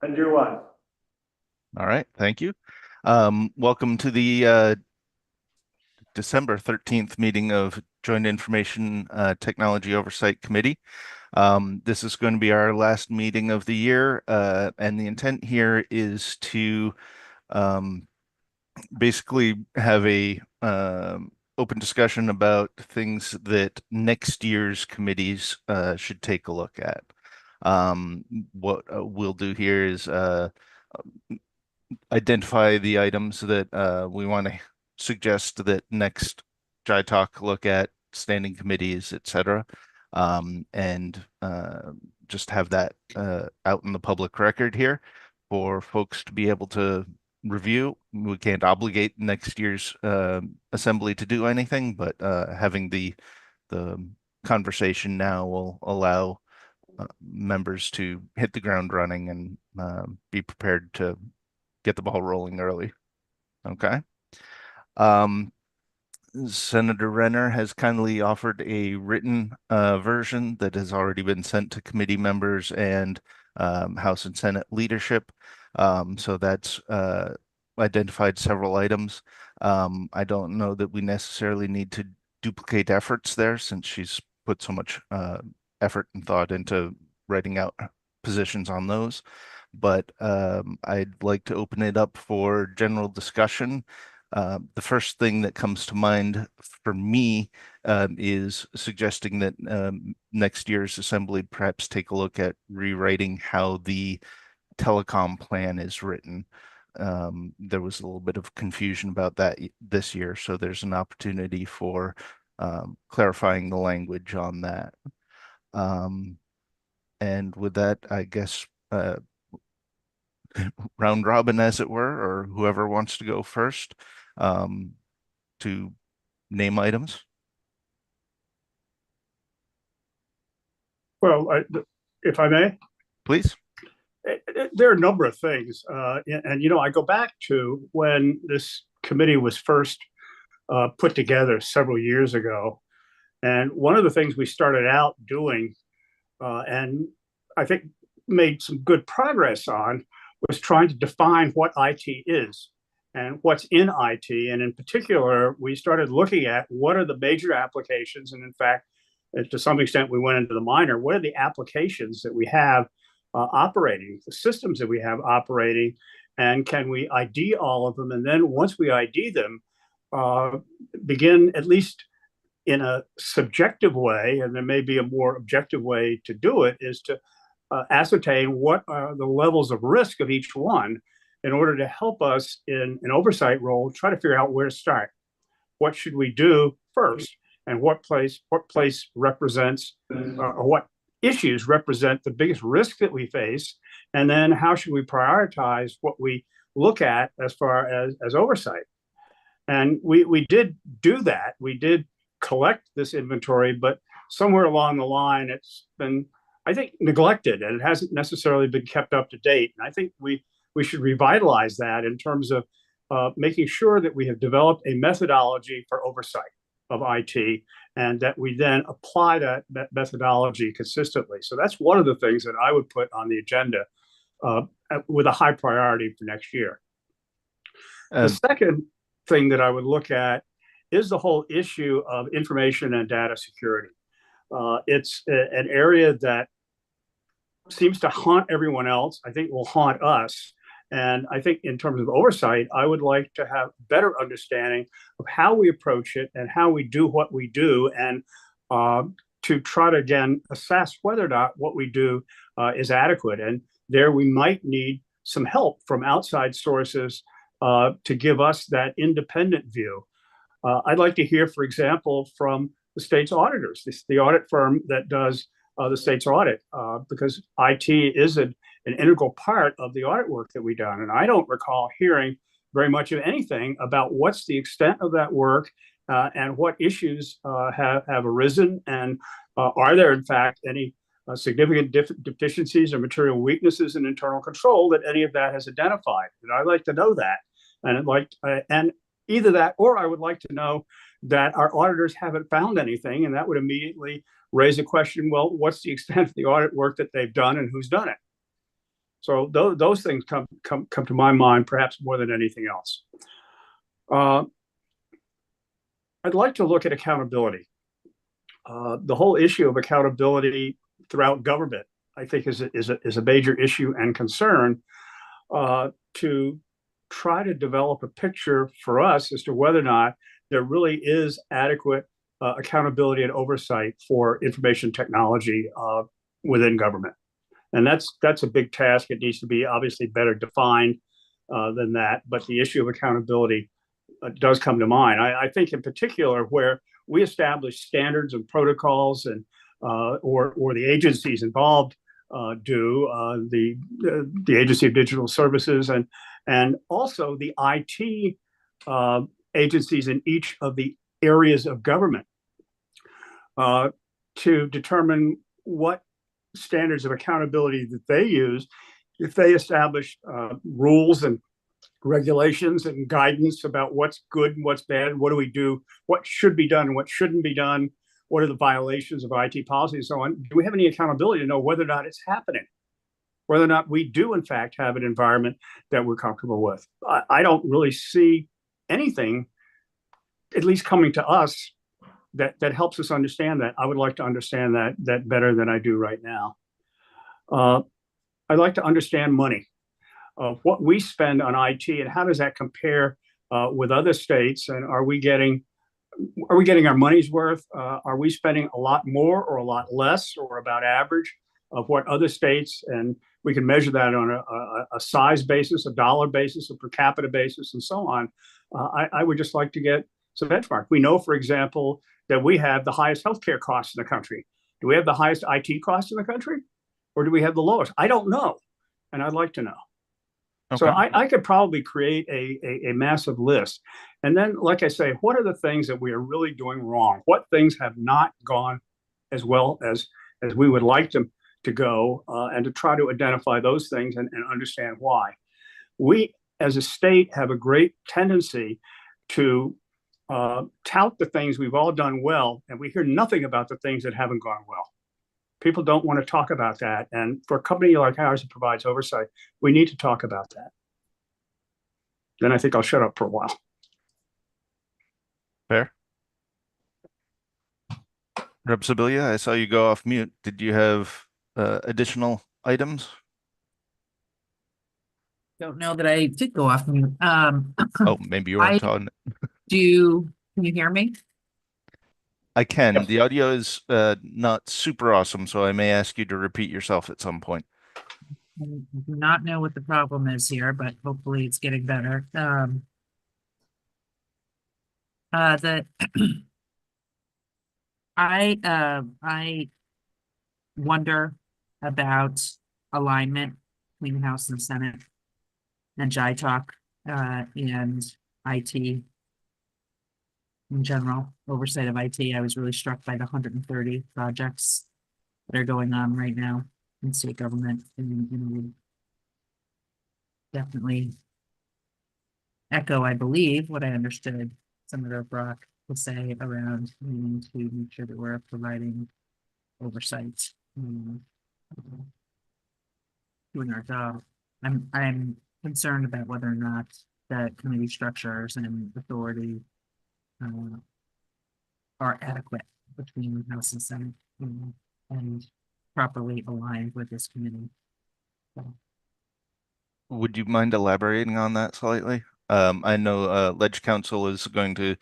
And do one. All right, thank you. Welcome to the December 13th meeting of Joint Information Technology Oversight Committee. This is going to be our last meeting of the year, and the intent here is to basically have a open discussion about things that next year's committees should take a look at. What we'll do here is identify the items that we want to suggest that next Jitoc look at, standing committees, etc. And just have that out in the public record here for folks to be able to review. We can't obligate next year's assembly to do anything, but having the conversation now will allow members to hit the ground running and be prepared to get the ball rolling early. Okay. Um, Senator Renner has kindly offered a written version that has already been sent to committee members and House and Senate leadership. So that's identified several items. I don't know that we necessarily need to duplicate efforts there since she's put so much effort and thought into writing out positions on those. But I'd like to open it up for general discussion. The first thing that comes to mind for me is suggesting that next year's assembly perhaps take a look at rewriting how the telecom plan is written. There was a little bit of confusion about that this year, so there's an opportunity for clarifying the language on that. And with that, I guess round robin, as it were, or whoever wants to go first to name items. Well, if I may, Please. there are a number of things. I go back to when this committee was first put together several years ago. And one of the things we started out doing, and I think made some good progress on, was trying to define what IT is and what's in IT. And in particular, we started looking at what are the major applications. And in fact, to some extent, we went into the minor. What are the applications that we have operating, the systems that we have operating, and can we ID all of them? And then once we ID them, begin at least in a subjective way, and there may be a more objective way to do it, is to ascertain what are the levels of risk of each one in order to help us in an oversight role, try to figure out where to start. What should we do first? And what place represents, or what issues represent the biggest risk that we face? And then how should we prioritize what we look at as far as oversight? And we did do that. We did collect this inventory, but somewhere along the line, it's been, I think, neglected, and it hasn't necessarily been kept up to date. And I think we should revitalize that in terms of making sure that we have developed a methodology for oversight of IT, and that we then apply that methodology consistently. So that's one of the things that I would put on the agenda with a high priority for next year. The second thing that I would look at is the whole issue of information and data security. It's an area that seems to haunt everyone else. I think will haunt us. And I think in terms of oversight, I would like to have better understanding of how we approach it and how we do what we do, and to try to, again, assess whether or not what we do is adequate. And there we might need some help from outside sources to give us that independent view. I'd like to hear, for example, from the state's auditors, the audit firm that does the state's audit, because IT is an integral part of the audit work that we've done. And I don't recall hearing very much of anything about what's the extent of that work and what issues have arisen, and are there, in fact, any significant deficiencies or material weaknesses in internal control that any of that has identified. And I'd like to know that. And either that, or I would like to know that our auditors haven't found anything, and that would immediately raise a question, well, what's the extent of the audit work that they've done and who's done it? So those things come to my mind, perhaps more than anything else. I'd like to look at accountability. The whole issue of accountability throughout government, I think, is a major issue and concern, to try to develop a picture for us as to whether or not there really is adequate accountability and oversight for information technology within government. And that's a big task. It needs to be obviously better defined than that. But the issue of accountability does come to mind. I think in particular where we establish standards and protocols, and or the agencies involved do, the Agency of Digital Services, and also the IT agencies in each of the areas of government, to determine what standards of accountability that they use. If they establish rules and regulations and guidance about what's good and what's bad, what do we do, what should be done and what shouldn't be done, what are the violations of IT policy and so on, do we have any accountability to know whether or not it's happening, whether or not we do in fact have an environment that we're comfortable with? I don't really see anything, at least coming to us, that helps us understand that. I would like to understand that better than I do right now. I'd like to understand money, what we spend on IT, and how does that compare with other states? And are we getting our money's worth? Are we spending a lot more or a lot less, or about average of what other states? And we can measure that on a size basis, a dollar basis, a per capita basis, and so on. I would just like to get some benchmark. We know, for example, that we have the highest healthcare costs in the country. Do we have the highest IT costs in the country, or do we have the lowest? I don't know, and I'd like to know. Okay. So I could probably create a massive list. And then, like I say, what are the things that we are really doing wrong? What things have not gone as well as we would like them to go, and to try to identify those things and understand why. We, as a state, have a great tendency to tout the things we've all done well, and we hear nothing about the things that haven't gone well. People don't want to talk about that. And for a company like ours that provides oversight, we need to talk about that. Then I think I'll shut up for a while. Fair. Rep. Sibilia, I saw you go off mute. Did you have additional items? Don't know that I did go off mute. Oh, maybe you weren't on. Can you hear me? I can. Yep. The audio is not super awesome, so I may ask you to repeat yourself at some point. I do not know what the problem is here, but hopefully it's getting better. I wonder about alignment between House and Senate and Jitoc and IT in general, oversight of IT. I was really struck by the 130 projects that are going on right now in state government, and definitely echo, I believe, what I understood Senator Brock to say around needing to make sure that we're providing oversight, doing our job. I'm concerned about whether or not that committee structures and authority are adequate between the House and Senate, and properly aligned with this committee. So. Would you mind elaborating on that slightly? I know Ledge Council is going to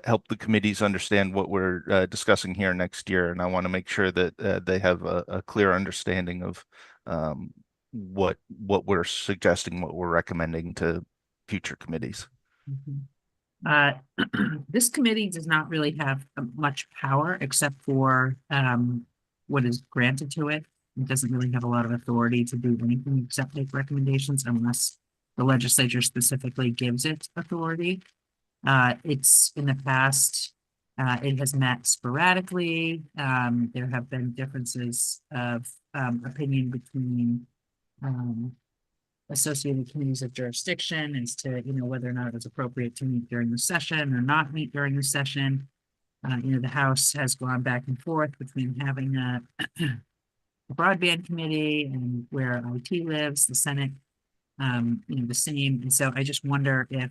help the committees understand what we're discussing here next year, and I want to make sure that they have a clear understanding of what we're suggesting, what we're recommending to future committees. Mm-hmm. This committee does not really have much power except for what is granted to it. It doesn't really have a lot of authority to do anything except make recommendations unless the legislature specifically gives it authority. It's in the past, it has met sporadically. There have been differences of opinion between associated committees of jurisdiction as to whether or not it was appropriate to meet during the session or not meet during the session. The House has gone back and forth between having broadband committee and where IT lives, the Senate, the same. And so I just wonder if,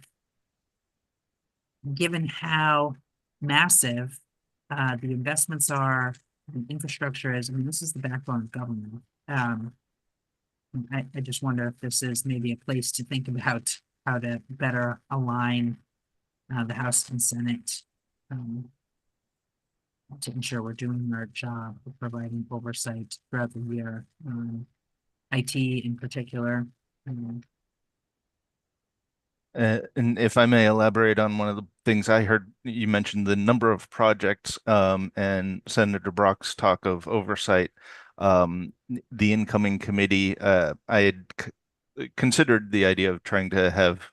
given how massive the investments are, the infrastructure is, I mean, this is the backbone of government. I just wonder if this is maybe a place to think about how to better align the House and Senate to ensure we're doing our job of providing oversight throughout the year, IT in particular. And if I may elaborate on one of the things I heard, you mentioned the number of projects, and Senator Brock's talk of oversight. The incoming committee, I had considered the idea of trying to have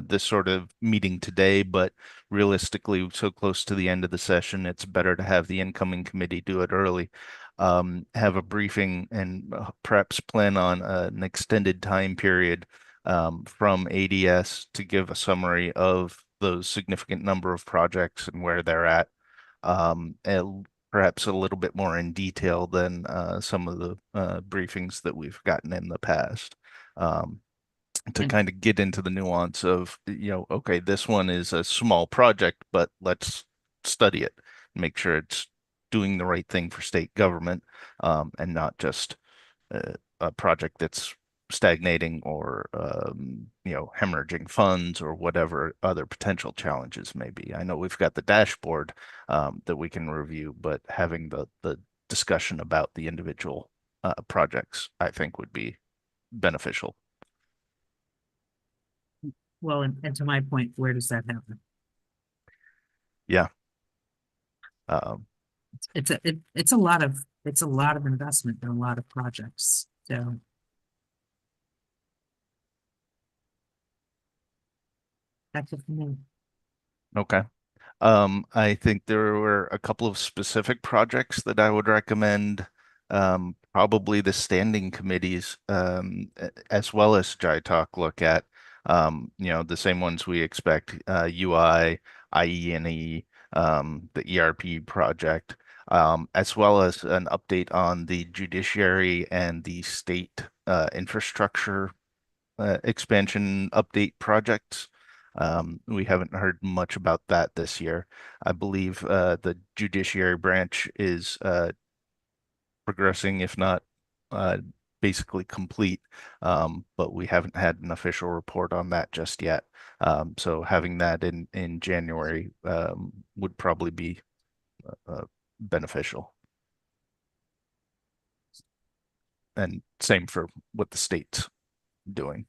this sort of meeting today, but realistically, so close to the end of the session, it's better to have the incoming committee do it early. Have a briefing and perhaps plan on an extended time period from ADS to give a summary of those significant number of projects and where they're at, and perhaps a little bit more in detail than some of the briefings that we've gotten in the past. To And- kind of get into the nuance of, okay, this one is a small project, but let's study it, make sure it's doing the right thing for state government, and not just a project that's stagnating or hemorrhaging funds or whatever other potential challenges may be. I know we've got the dashboard that we can review, but having the discussion about the individual projects, I think, would be beneficial. Well, and to my point, where does that happen? Yeah. Um, It's a lot of investment in a lot of projects. So that's it for me. okay. I think there were a couple of specific projects that I would recommend, probably the standing committees, as well as Jitoc look at, the same ones we expect, UI, IE&E, the ERP project, as well as an update on the judiciary and the state infrastructure expansion update projects. We haven't heard much about that this year. I believe the judiciary branch is progressing, if not uh, basically complete, but we haven't had an official report on that just yet. So having that in January would probably be beneficial. And same for what the state's doing.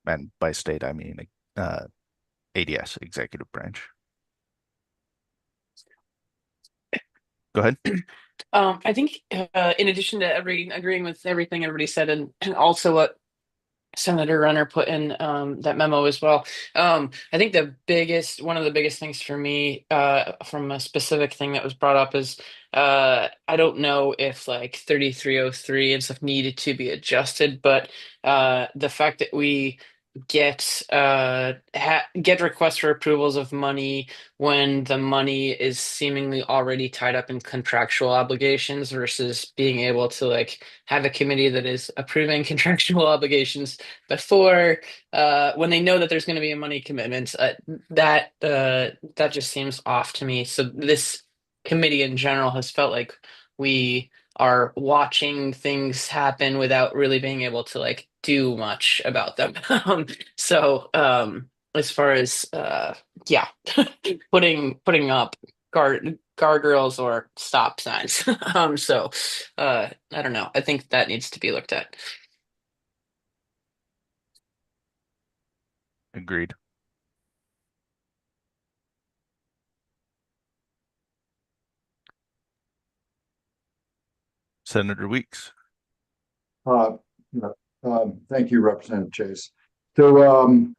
And by state, I mean ADS, executive branch. Go ahead. I think in addition to agreeing with everything everybody said, and also what Senator Renner put in that memo as well. I think one of the biggest things for me from a specific thing that was brought up is I don't know if like 3303 and stuff needed to be adjusted, but the fact that we get get requests for approvals of money when the money is seemingly already tied up in contractual obligations versus being able to like have a committee that is approving contractual obligations before when they know that there's going to be a money commitment, that just seems off to me. So this committee in general has felt like we are watching things happen without really being able to like do much about them. As far as yeah, putting up guardrails or stop signs. I don't know. I think that needs to be looked at. Agreed. Senator Weeks. Uh, Thank you, Representative Chase. So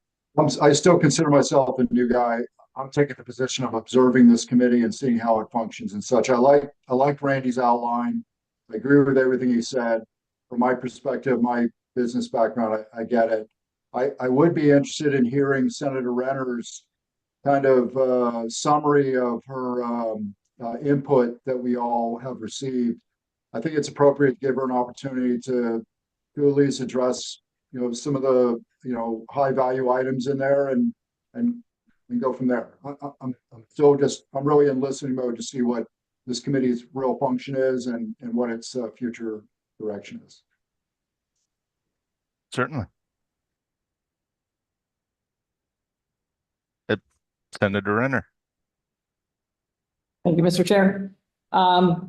I still consider myself a new guy. I'm taking the position of observing this committee and seeing how it functions and such. I like Randy's outline. I agree with everything he said. From my perspective, my business background, I get it. I would be interested in hearing Senator Renner's kind of summary of her input that we all have received, I think it's appropriate to give her an opportunity to at least address, some of the, high value items in there and go from there. I'm still I'm really in listening mode to see what this committee's real function is and what its future direction is. Certainly. Senator Renner. Thank you, Mr. Chair. I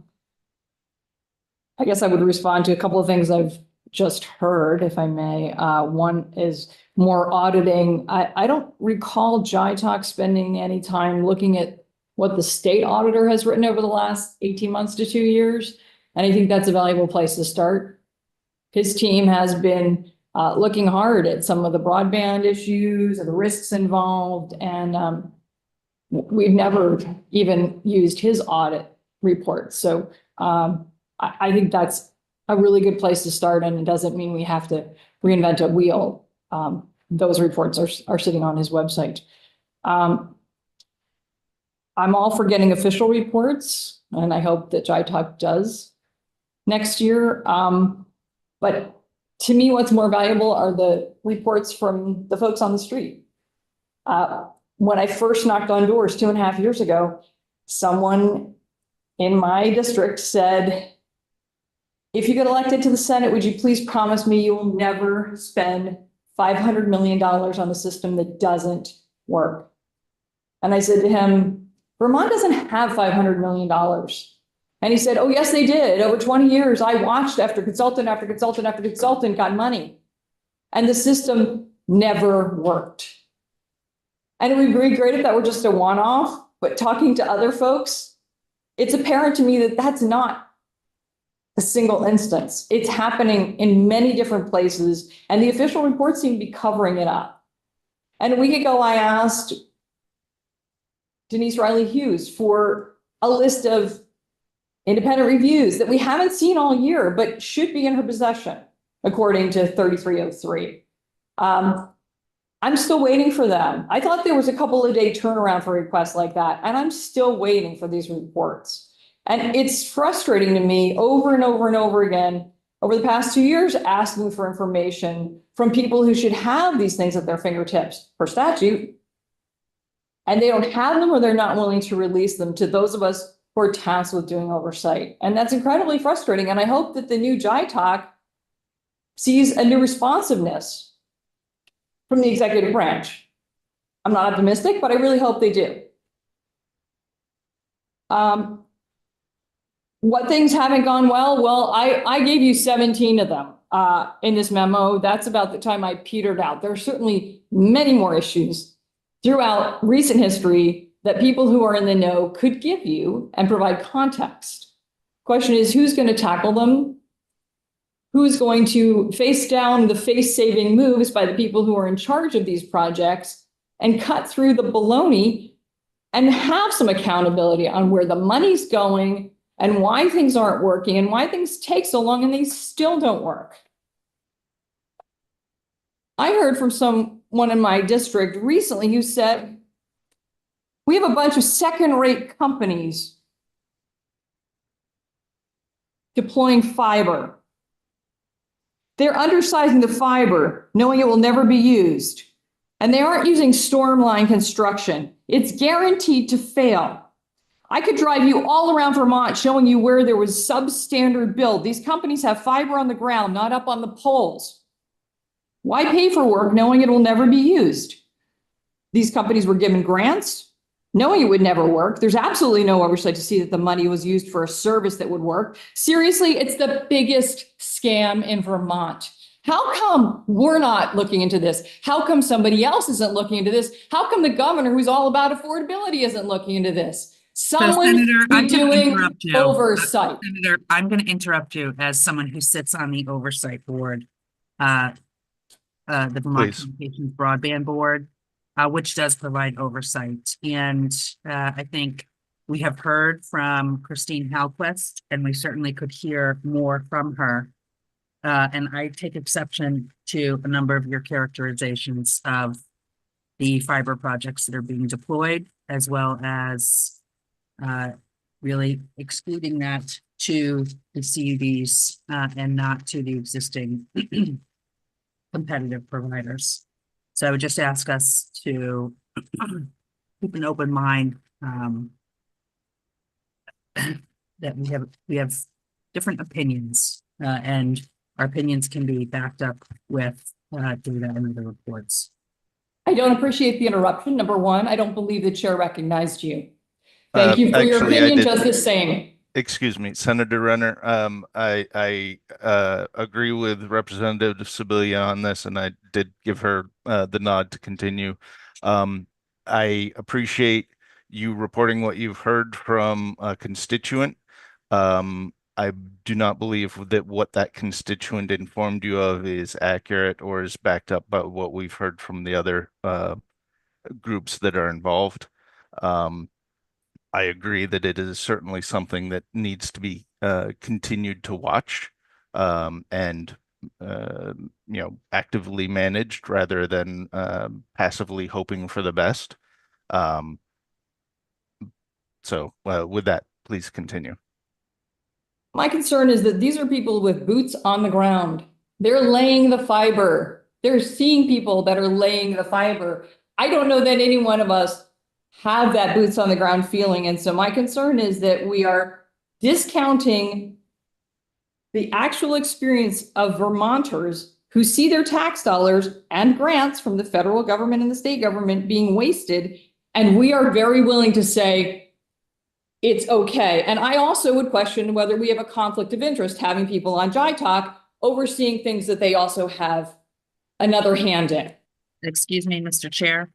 guess I would respond to a couple of things I've just heard, if I may. One is more auditing. I don't recall Jitoc spending any time looking at what the state auditor has written over the last 18 months to 2 years. And I think that's a valuable place to start. His team has been looking hard at some of the broadband issues and the risks involved. And we've never even used his audit report. So I think that's a really good place to start, and it doesn't mean we have to reinvent a wheel. Those reports are sitting on his website. I'm all for getting official reports, and I hope that Jitoc does next year. But to me, what's more valuable are the reports from the folks on the street. When I first knocked on doors 2.5 years ago, someone in my district said, if you get elected to the Senate, would you please promise me you will never spend $500 million on a system that doesn't work? And I said to him, Vermont doesn't have $500 million. And he said, oh, yes, they did. Over 20 years, I watched after consultant after consultant after consultant got money. And the system never worked. And it would be great if that were just a one-off, but talking to other folks, it's apparent to me that that's not a single instance. It's happening in many different places, and the official reports seem to be covering it up. And a week ago, I asked Denise Riley Hughes for a list of independent reviews that we haven't seen all year, but should be in her possession, according to 3303. I'm still waiting for them. I thought there was a couple of day turnaround for requests like that, and I'm still waiting for these reports. And it's frustrating to me over and over and over again over the past 2 years, asking for information from people who should have these things at their fingertips per statute. And they don't have them, or they're not willing to release them to those of us who are tasked with doing oversight. And that's incredibly frustrating. And I hope that the new Jitoc sees a new responsiveness from the executive branch. I'm not optimistic, but I really hope they do. What things haven't gone well? Well, I gave you 17 of them in this memo. That's about the time I petered out. There are certainly many more issues throughout recent history that people who are in the know could give you and provide context. Question is, who's going to tackle them? Who's going to face down the face-saving moves by the people who are in charge of these projects and cut through the baloney and have some accountability on where the money's going and why things aren't working and why things take so long and they still don't work? I heard from someone in my district recently who said, we have a bunch of second-rate companies deploying fiber. They're undersizing the fiber, knowing it will never be used. And they aren't using stormline construction. It's guaranteed to fail. I could drive you all around Vermont showing you where there was substandard build. These companies have fiber on the ground, not up on the poles. Why pay for work knowing it will never be used? These companies were given grants, knowing it would never work. There's absolutely no oversight to see that the money was used for a service that would work. Seriously, it's the biggest scam in Vermont. How come we're not looking into this? How come somebody else isn't looking into this? How come the governor, who's all about affordability, isn't looking into this? Someone Senator, I'm be going to doing interrupt you. oversight. Senator, I'm going to interrupt you as someone who sits on the oversight board, the Vermont Please. Communications Broadband Board, which does provide oversight. And I think we have heard from Christine Halquist, and we certainly could hear more from her. And I take exception to a number of your characterizations of the fiber projects that are being deployed, as well as really excluding that to the CUDs and not to the existing competitive providers. So I would just ask us to keep an open mind that we have different opinions and our opinions can be backed up with data and other reports. I don't appreciate the interruption. Number one, I don't believe the chair recognized you. Thank you for your Actually, I opinion, did. just the same. Excuse me, Senator Renner. I agree with Representative Sibilia on this, and I did give her the nod to continue. I appreciate you reporting what you've heard from a constituent. I do not believe that what that constituent informed you of is accurate or is backed up by what we've heard from the other groups that are involved. I agree that it is certainly something that needs to be continued to watch and actively managed rather than passively hoping for the best. So with that, please continue. My concern is that these are people with boots on the ground. They're laying the fiber. They're seeing people that are laying the fiber. I don't know that any one of us have that boots on the ground feeling. And so my concern is that we are discounting the actual experience of Vermonters who see their tax dollars and grants from the federal government and the state government being wasted. And we are very willing to say it's okay. And I also would question whether we have a conflict of interest having people on Jitoc overseeing things that they also have another hand in. Excuse me, Mr. Chair.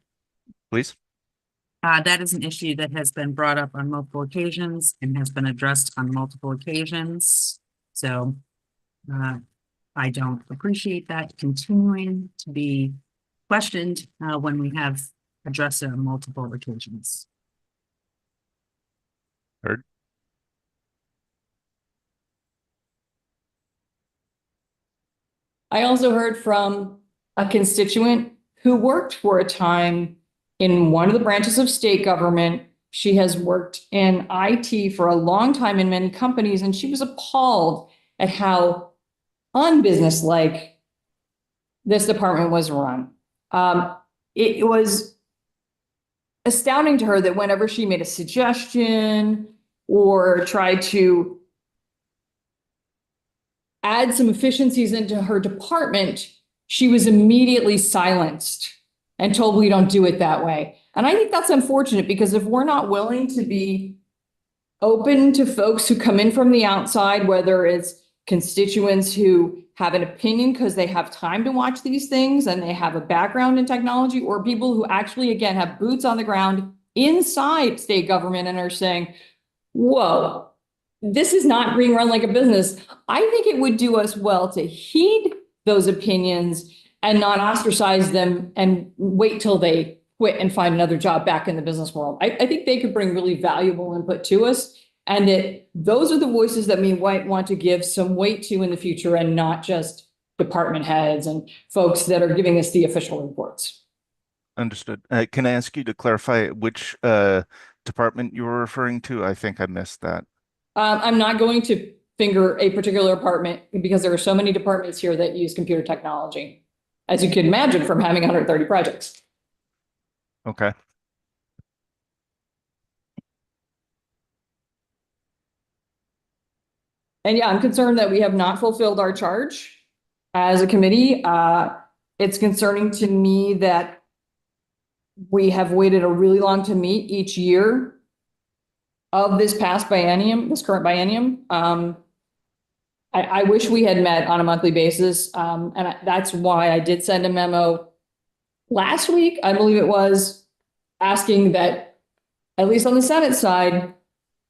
Please. That is an issue that has been brought up on multiple occasions and has been addressed on multiple occasions. So I don't appreciate that continuing to be questioned when we have addressed it on multiple occasions. Heard. I also heard from a constituent who worked for a time in one of the branches of state government. She has worked in IT for a long time in many companies, and she was appalled at how unbusinesslike this department was run. It was astounding to her that whenever she made a suggestion or tried to add some efficiencies into her department, she was immediately silenced and told we don't do it that way. And I think that's unfortunate because if we're not willing to be open to folks who come in from the outside, whether it's constituents who have an opinion because they have time to watch these things and they have a background in technology, or people who actually, again, have boots on the ground inside state government and are saying, whoa, this is not being run like a business. I think it would do us well to heed those opinions and not ostracize them and wait till they quit and find another job back in the business world. I think they could bring really valuable input to us. And those are the voices that we might want to give some weight to in the future and not just department heads and folks that are giving us the official reports. Understood. Can I ask you to clarify which department you were referring to? I think I missed that. I'm not going to finger a particular department because there are so many departments here that use computer technology, as you can imagine from having 130 projects. Okay. And yeah, I'm concerned that we have not fulfilled our charge as a committee. It's concerning to me that we have waited a really long to meet each year of this past biennium, this current biennium. I wish we had met on a monthly basis. And that's why I did send a memo last week, I believe it was, asking that, at least on the Senate side,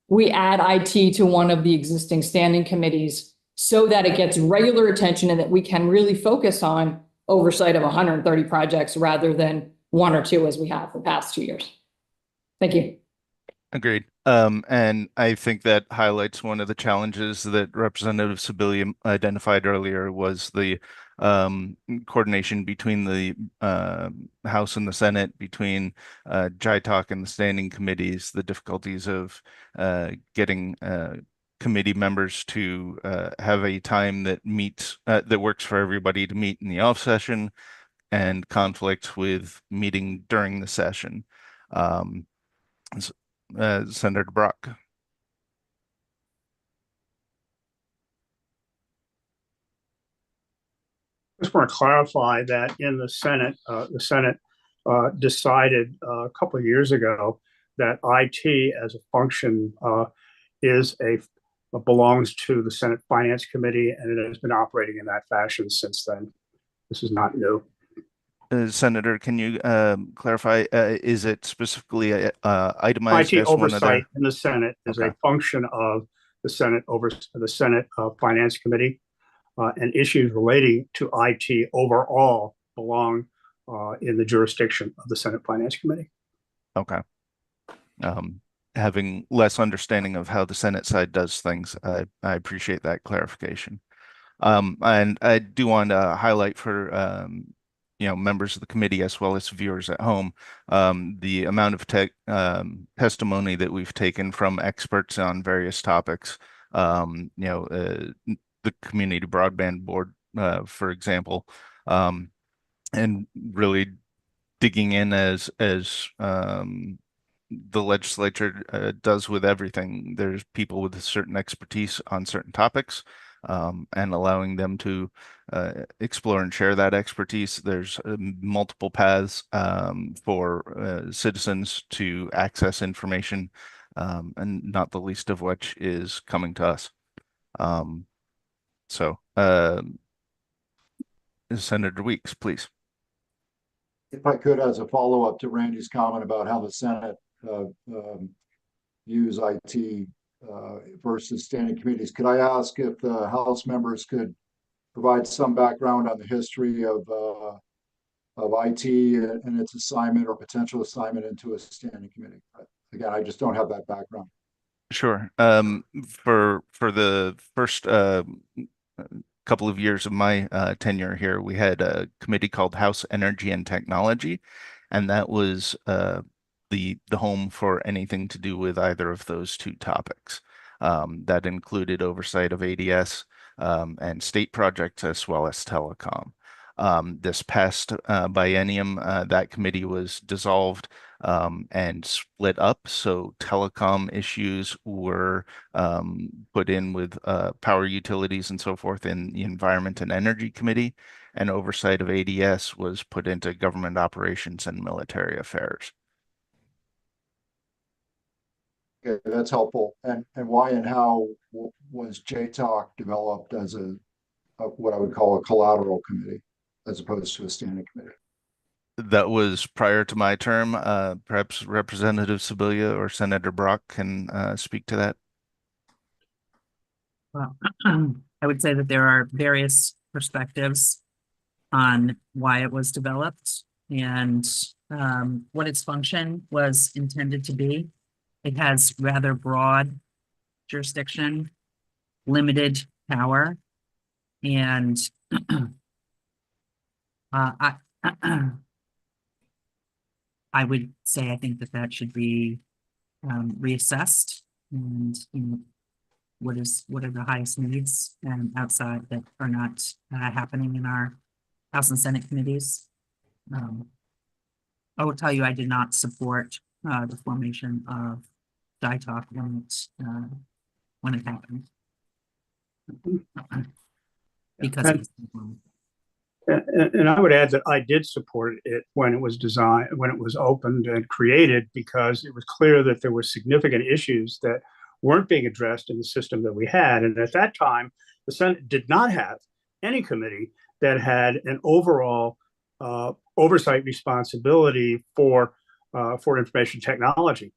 we add IT to one of the existing standing committees so that it gets regular attention and that we can really focus on oversight of 130 projects rather than one or two as we have the past 2 years. Thank you. Agreed. And I think that highlights one of the challenges that Representative Sibilia identified earlier was the coordination between the House and the Senate, between Jitoc and the standing committees, the difficulties of getting committee members to have a time that meets that works for everybody to meet in the off session, and conflicts with meeting during the session. Senator Brock. Just want to clarify that in the Senate decided a couple of years ago that IT as a function belongs to the Senate Finance Committee, and it has been operating in that fashion since then. This is not new. Senator, can you clarify? Is it specifically itemized IT as one of oversight their? in the Senate is Okay. a function of the Senate Finance Committee, and issues relating to IT overall belong in the jurisdiction of the Senate Finance Committee. Okay. Having less understanding of how the Senate side does things, I appreciate that clarification. And I do want to highlight for members of the committee as well as viewers at home, the amount of testimony that we've taken from experts on various topics. The Community Broadband Board, for example, and really digging in as the legislature does with everything. There's people with a certain expertise on certain topics, and allowing them to explore and share that expertise. There's multiple paths for citizens to access information, and not the least of which is coming to us. Senator Weeks, please. If I could, as a follow-up to Randy's comment about how the Senate views IT versus standing committees, could I ask if the House members could provide some background on the history of IT and its assignment or potential assignment into a standing committee? Again, I just don't have that background. Sure. For the first couple of years of my tenure here, we had a committee called House Energy and Technology, and that was the home for anything to do with either of those two topics. That included oversight of ADS and state projects as well as telecom. This past biennium, that committee was dissolved and split up. So telecom issues were put in with power utilities and so forth in the Environment and Energy Committee, and oversight of ADS was put into Government Operations and Military Affairs. Okay, that's helpful. And why and how was Jitoc developed as a what I would call a collateral committee as opposed to a standing committee? That was prior to my term. Perhaps Representative Sibilia or Senator Brock can speak to that. Well, I would say that there are various perspectives on why it was developed and what its function was intended to be. It has rather broad jurisdiction, limited power, and I would say I think that should be reassessed, and what are the highest needs outside that are not happening in our House and Senate committees. I will tell you, I did not support the formation of Jitoc when it happened. Because and I would add that I did support it when it was designed, when it was opened and created, because it was clear that there were significant issues that weren't being addressed in the system that we had. And at that time, the Senate did not have any committee that had an overall oversight responsibility for information technology.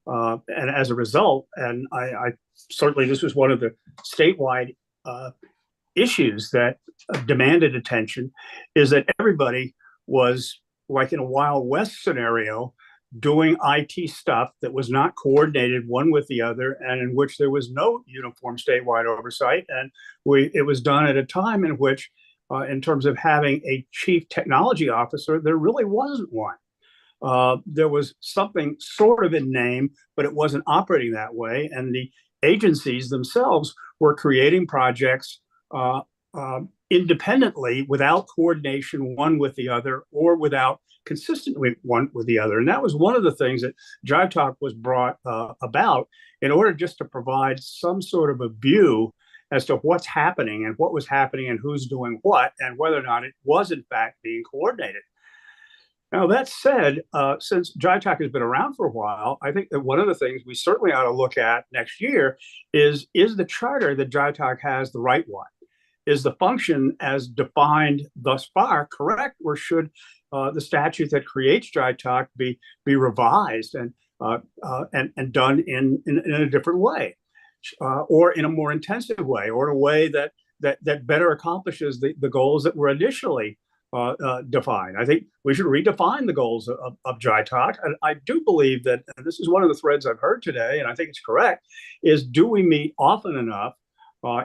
And as a result, and I certainly, this was one of the statewide issues that demanded attention, is that everybody was like in a Wild West scenario doing IT stuff that was not coordinated one with the other, and in which there was no uniform statewide oversight. And it was done at a time in which in terms of having a chief technology officer, there really wasn't one. There was something sort of in name, but it wasn't operating that way. And the agencies themselves were creating projects independently without coordination one with the other or without consistently one with the other. And that was one of the things that Jitoc was brought about in order just to provide some sort of a view as to what's happening and what was happening and who's doing what and whether or not it was in fact being coordinated. Now, that said, since Jitoc has been around for a while, I think that one of the things we certainly ought to look at next year is the charter that Jitoc has the right one? Is the function as defined thus far correct, or should the statute that creates Jitoc be revised and done in a different way, or in a more intensive way, or in a way that better accomplishes the goals that were initially defined? I think we should redefine the goals of Jitoc. And I do believe that, and this is one of the threads I've heard today, and I think it's correct, is do we meet often enough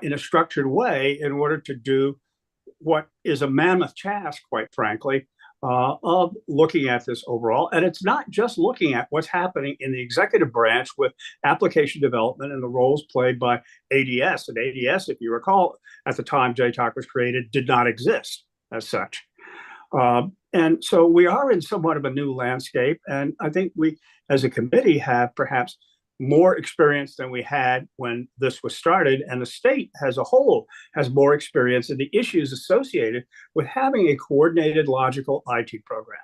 in a structured way in order to do what is a mammoth task, quite frankly, of looking at this overall. And it's not just looking at what's happening in the executive branch with application development and the roles played by ADS. And ADS, if you recall, at the time Jitoc was created, did not exist as such. And so we are in somewhat of a new landscape. And I think we, as a committee, have perhaps more experience than we had when this was started. And the state as a whole has more experience in the issues associated with having a coordinated, logical IT program.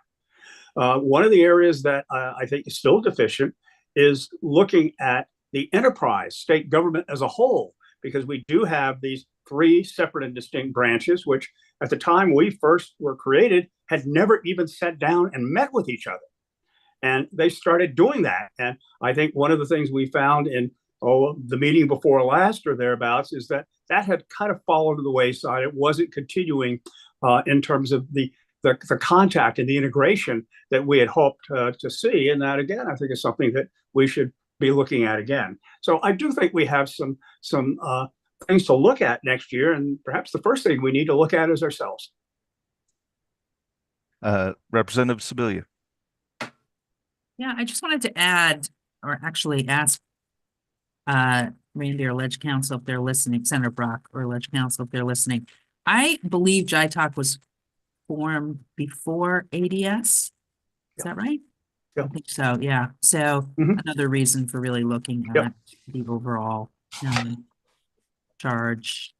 One of the areas that I think is still deficient is looking at the enterprise, state government as a whole, because we do have these three separate and distinct branches, which at the time we first were created had never even sat down and met with each other. And they started doing that. And I think one of the things we found in the meeting before last or thereabouts is that had kind of fallen to the wayside. It wasn't continuing in terms of the contact and the integration that we had hoped to see. And that, again, I think is something that we should be looking at again. So I do think we have some things to look at next year. And perhaps the first thing we need to look at is ourselves. Representative Sibilia. Yeah, I just wanted to add, or actually ask Randy or Ledge Council if they're listening, Senator Brock or Ledge Council if they're listening. I believe Jitoc was formed before ADS. Is that right? Yeah. I think so, yeah. So another reason for really looking at the overall charge.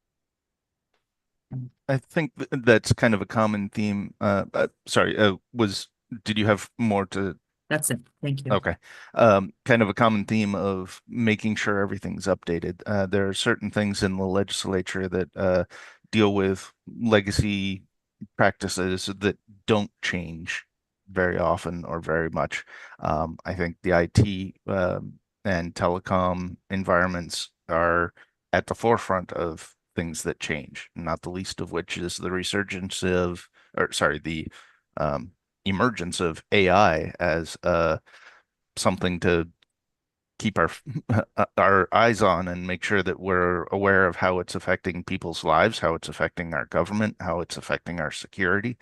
I think that's kind of a common theme. Sorry, did you have more to? That's it. Thank you. Okay. Kind of a common theme of making sure everything's updated. There are certain things in the legislature that deal with legacy practices that don't change very often or very much. I think the IT and telecom environments are at the forefront of things that change, not the least of which is the resurgence of, the emergence of AI as something to keep our eyes on and make sure that we're aware of how it's affecting people's lives, how it's affecting our government, how it's affecting our security.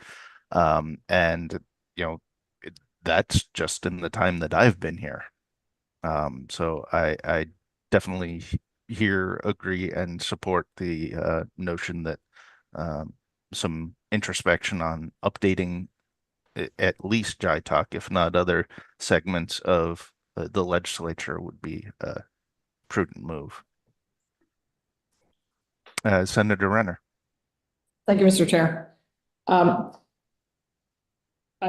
And that's just in the time that I've been here. So I definitely agree and support the notion that some introspection on updating at least Jitoc, if not other segments of the legislature, would be a prudent move. Senator Renner. Thank you, Mr. Chair. I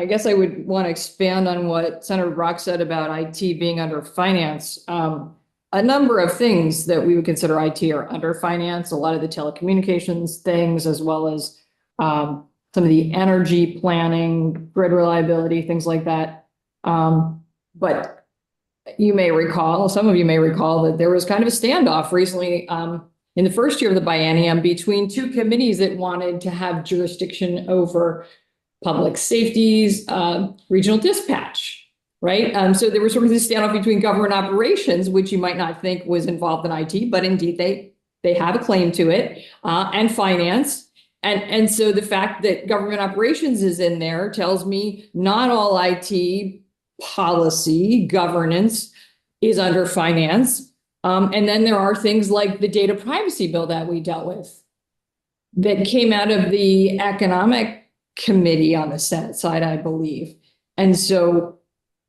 guess I would want to expand on what Senator Brock said about IT being under finance. A number of things that we would consider IT are under finance, a lot of the telecommunications things, as well as some of the energy planning, grid reliability, things like that. But you may recall, some of you may recall, that there was kind of a standoff recently in the first year of the biennium between two committees that wanted to have jurisdiction over public safety's regional dispatch, right? So there was sort of this standoff between government operations, which you might not think was involved in IT, but indeed they have a claim to it, and finance. And so the fact that government operations is in there tells me not all IT policy governance is under finance. And then there are things like the data privacy bill that we dealt with that came out of the economic committee on the Senate side, I believe. And so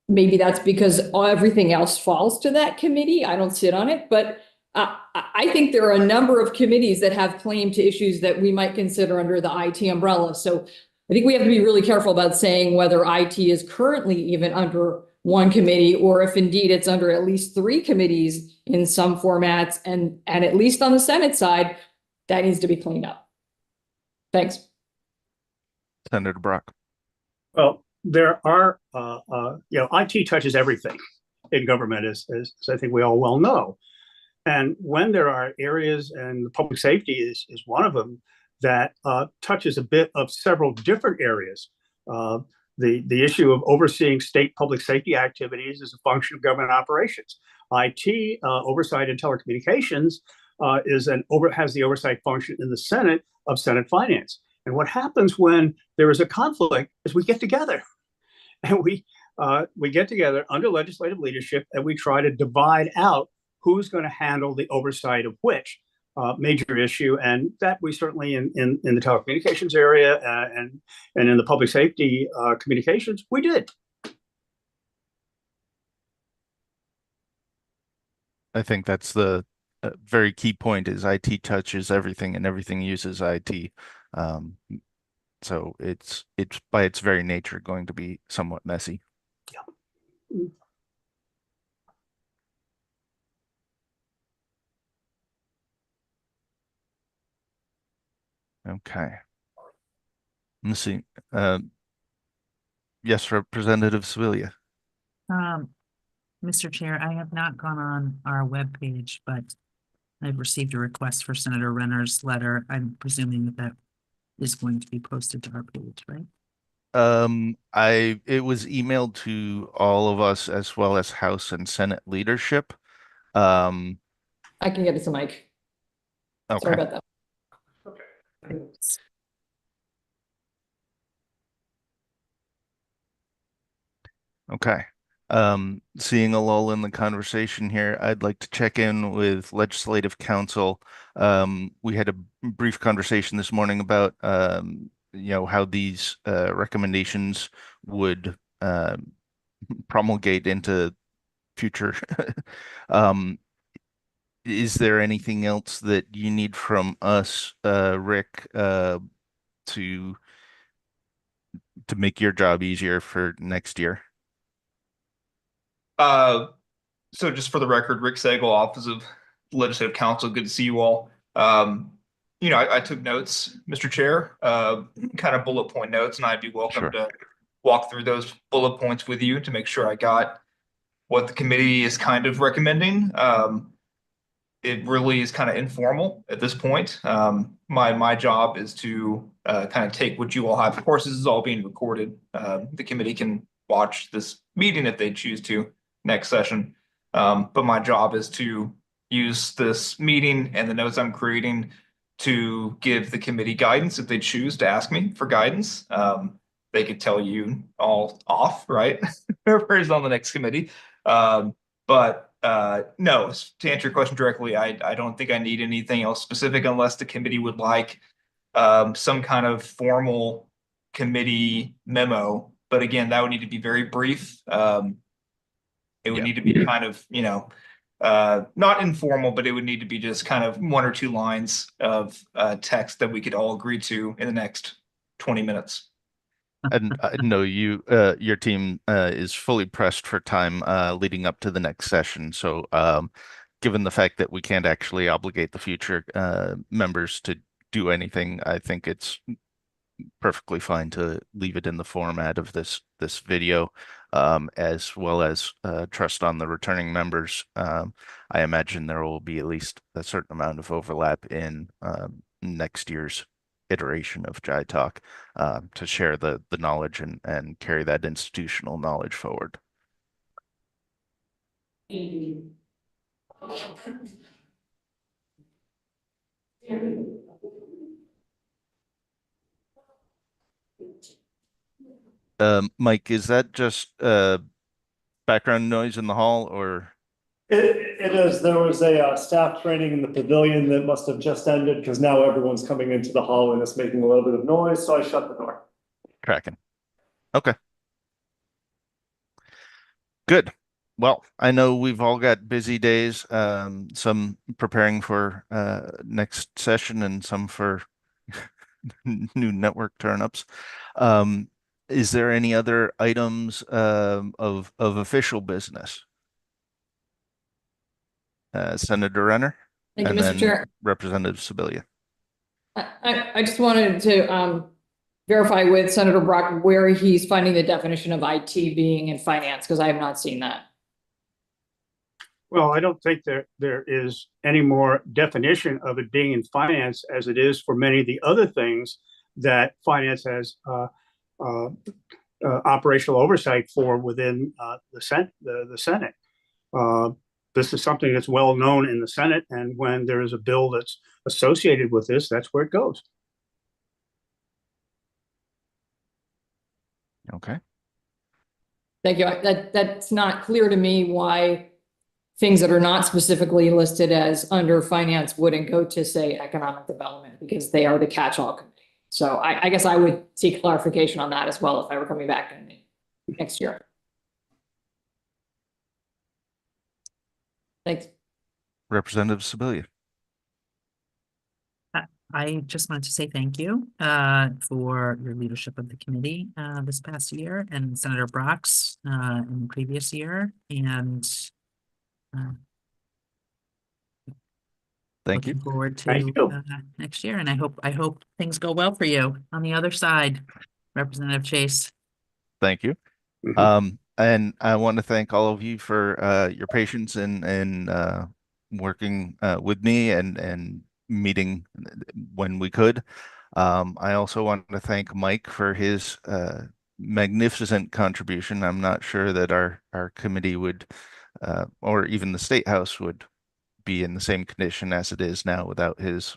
maybe that's because everything else falls to that committee. I don't sit on it, but I think there are a number of committees that have claim to issues that we might consider under the IT umbrella. So I think we have to be really careful about saying whether IT is currently even under one committee, or if indeed it's under at least 3 committees in some formats, and at least on the Senate side, that needs to be cleaned up. Thanks. Senator Brock. Well, there are, IT touches everything in government, as I think we all well know. And when there are areas, and public safety is one of them, that touches a bit of several different areas. The issue of overseeing state public safety activities is a function of government operations. IT oversight and telecommunications has the oversight function in the Senate of Senate Finance. And what happens when there is a conflict is we get together, and we get together under legislative leadership, and we try to divide out who's going to handle the oversight of which major issue. And that we certainly in the telecommunications area and in the public safety communications, we did. I think that's the very key point, is IT touches everything and everything uses IT. So it's by its very nature going to be somewhat messy. Yeah. Okay. Let's see. Yes, Representative Sibilia. Mr. Chair, I have not gone on our webpage, but I've received a request for Senator Renner's letter. I'm presuming that is going to be posted to our page, right? It was emailed to all of us as well as House and Senate leadership. I can get it to Mike. Okay. Sorry about that. Okay. Okay. Seeing a lull in the conversation here, I'd like to check in with Legislative Council. We had a brief conversation this morning about how these recommendations would promulgate into future. Is there anything else that you need from us, Rick, to make your job easier for next year? So just for the record, Rick Sagel, Office of Legislative Counsel. Good to see you all. I took notes, Mr. Chair, kind of bullet point notes, and I'd be welcome to walk through those bullet points with you to make sure I got what the committee is kind of recommending. It really is kind of informal at this point. My job is to kind of take what you all have. Of course, this is all being recorded. The committee can watch this meeting if they choose to next session. But my job is to use this meeting and the notes I'm creating to give the committee guidance if they choose to ask me for guidance. They could tell you all off, right? Whoever is on the next committee. But no, to answer your question directly, I don't think I need anything else specific unless the committee would like some kind of formal committee memo. But again, that would need to be very brief. It would need to be kind of, not informal, but it would need to be just kind of 1 or 2 lines of text that we could all agree to in the next 20 minutes. And I know your team is fully pressed for time leading up to the next session. So given the fact that we can't actually obligate the future members to do anything, I think it's perfectly fine to leave it in the format of this video, as well as trust on the returning members. I imagine there will be at least a certain amount of overlap in next year's iteration of Jitoc to share the knowledge and carry that institutional knowledge forward. Mike, is that just background noise in the hall or? It is. There was a staff training in the pavilion that must have just ended because now everyone's coming into the hall and it's making a little bit of noise, so I shut the door. Cracking. Okay. Good. Well, I know we've all got busy days, some preparing for next session and some for new network turnups. Is there any other items of official business? Senator Renner Thank you, and Mr. then Chair. Representative Sibilia. I just wanted to verify with Senator Brock where he's finding the definition of IT being in finance, because I have not seen that. Well, I don't think there is any more definition of it being in finance as it is for many of the other things that finance has operational oversight for within the Senate. This is something that's well known in the Senate, and when there is a bill that's associated with this, that's where it goes. Okay. Thank you. That's not clear to me why things that are not specifically listed as under finance wouldn't go to, say, economic development, because they are the catch-all committee. So I guess I would seek clarification on that as well if I were coming back in next year. Thanks. Representative Sibilia. I just wanted to say thank you for your leadership of the committee this past year, and Senator Brock's in the previous year, and Thank you. looking forward Thank to you. next year. And I hope things go well for you on the other side, Representative Chase. Thank you. Mhm. And I want to thank all of you for your patience in working with me and meeting when we could. I also want to thank Mike for his magnificent contribution. I'm not sure that our committee would, or even the State House would be in the same condition as it is now without his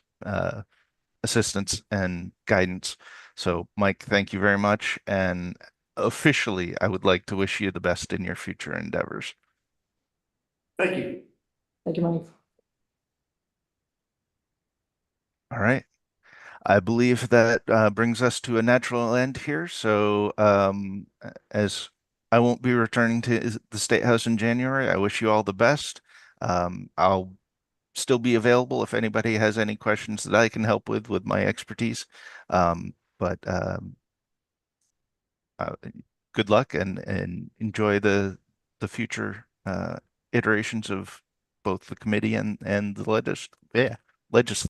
assistance and guidance. So, Mike, thank you very much. And officially, I would like to wish you the best in your future endeavors. Thank you. Thank you, Mike. All right. I believe that brings us to a natural end here. So, as I won't be returning to the State House in January, I wish you all the best. I'll still be available if anybody has any questions that I can help with my expertise. But good luck and enjoy the future iterations of both the committee and the legislature.